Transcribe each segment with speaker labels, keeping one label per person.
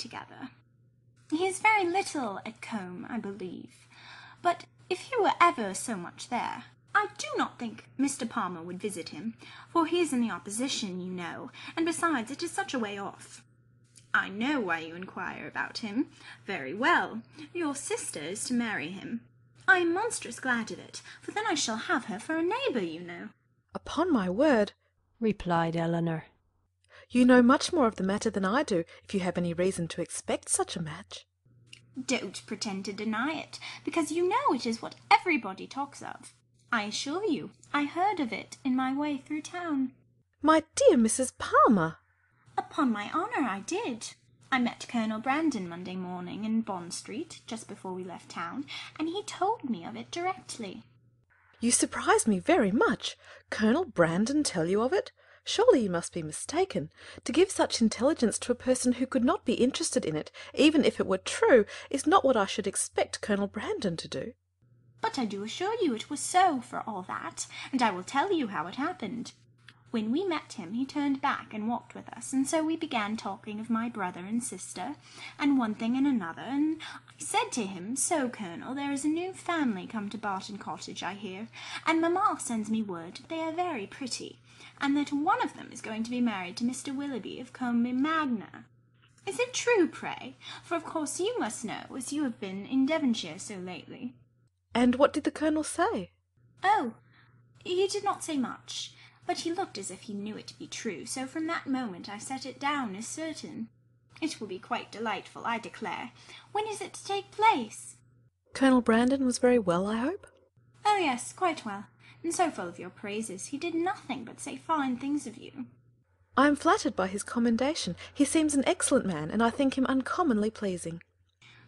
Speaker 1: together. He is very little at Combe, I believe, but if he were ever so much there, I do not think Mr. Palmer would visit him, for he is in the opposition, you know, and besides it is such a way off. I know why you inquire about him. Very well. Your sister is to marry him. I am monstrous glad of it, for then I shall have her for a neighbour, you know.
Speaker 2: Upon my word,
Speaker 3: replied Eleanor,
Speaker 2: you know much more of the matter than I do, if you have any reason to expect such a match.
Speaker 1: Don't pretend to deny it, because you know it is what everybody talks of. I assure you, I heard of it in my way through town.
Speaker 2: My dear Mrs. Palmer!
Speaker 1: Upon my honour, I did. I met Colonel Brandon Monday morning in Bond Street, just before we left town, and he told me of it directly.
Speaker 2: You surprise me very much. Colonel Brandon tell you of it? Surely you must be mistaken. To give such intelligence to a person who could not be interested in it, even if it were true, is not what I should expect Colonel Brandon to do.
Speaker 1: But I do assure you it was so, for all that, and I will tell you how it happened. When we met him, he turned back and walked with us, and so we began talking of my brother and sister, and one thing and another, and I said to him, "So, Colonel, there is a new family come to Barton Cottage, I hear, and mamma sends me word they are very pretty, and that one of them is going to be married to Mr. Willoughby of Combe Magna. Is it true, pray? For of course you must know, as you have been in Devonshire so lately."
Speaker 2: And what did the Colonel say?
Speaker 1: "Oh, he did not say much, but he looked as if he knew it to be true, so from that moment I set it down as certain. It will be quite delightful, I declare. When is it to take place?"
Speaker 2: Colonel Brandon was very well, I hope?
Speaker 1: "Oh, yes, quite well, and so full of your praises. He did nothing but say fine things of you."
Speaker 2: I am flattered by his commendation. He seems an excellent man, and I think him uncommonly pleasing.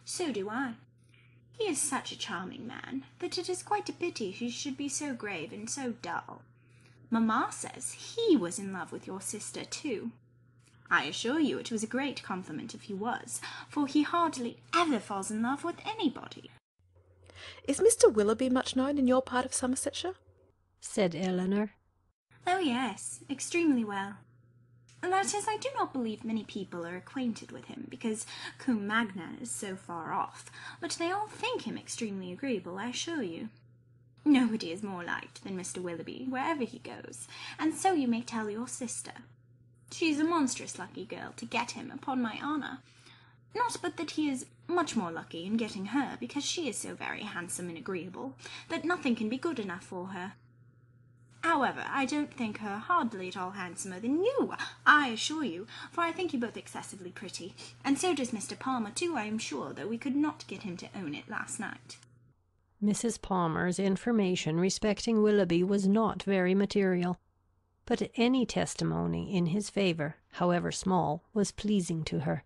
Speaker 1: "So do I. He is such a charming man, that it is quite a pity he should be so grave and so dull. Mamma says he was in love with your sister too. I assure you it was a great compliment if he was, for he hardly ever falls in love with anybody."
Speaker 2: Is Mr. Willoughby much known in your part of Somersetshire?
Speaker 3: said Eleanor.
Speaker 1: "Oh, yes, extremely well. That is, I do not believe many people are acquainted with him, because Combe Magna is so far off, but they all think him extremely agreeable, I assure you. Nobody is more liked than Mr. Willoughby, wherever he goes, and so you may tell your sister. She is a monstrous lucky girl to get him, upon my honour. Not but that he is much more lucky in getting her, because she is so very handsome and agreeable, that nothing can be good enough for her. However, I don't think her hardly at all handsomer than you, I assure you, for I think you both excessively pretty, and so does Mr. Palmer too, I am sure, though we could not get him to own it last night."
Speaker 3: Mrs. Palmer's information respecting Willoughby was not very material, but any testimony in his favour, however small, was pleasing to her.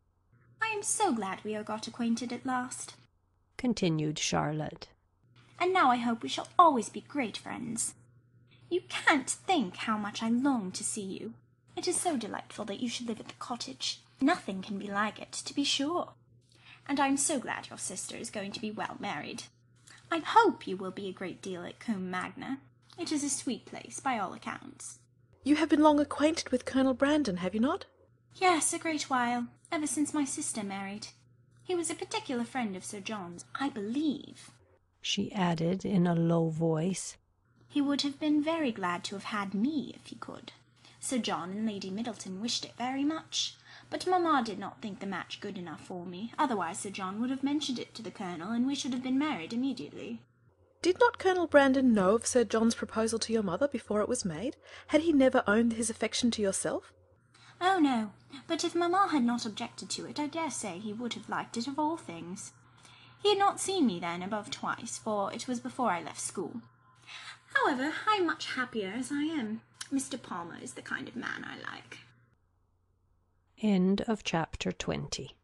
Speaker 1: "I am so glad we are got acquainted at last,"
Speaker 3: continued Charlotte.
Speaker 1: "and now I hope we shall always be great friends. You can't think how much I long to see you. It is so delightful that you should live at the cottage. Nothing can be like it, to be sure. And I am so glad your sister is going to be well married. I hope you will be a great deal at Combe Magna. It is a sweet place, by all accounts."
Speaker 2: You have been long acquainted with Colonel Brandon, have you not?
Speaker 1: "Yes, a great while, ever since my sister married. He was a particular friend of Sir John's, I believe,"
Speaker 3: she added in a low voice.
Speaker 1: "He would have been very glad to have had me if he could. Sir John and Lady Middleton wished it very much, but mamma did not think the match good enough for me, otherwise Sir John would have mentioned it to the Colonel, and we should have been married immediately."
Speaker 2: Did not Colonel Brandon know of Sir John's proposal to your mother before it was made? Had he never owned his affection to yourself?
Speaker 1: "Oh, no, but if mamma had not objected to it, I dare say he would have liked it of all things. He had not seen me then above twice, for it was before I left school. However, I am much happier as I am. Mr. Palmer is the kind of man I like."
Speaker 3: End of chapter 20.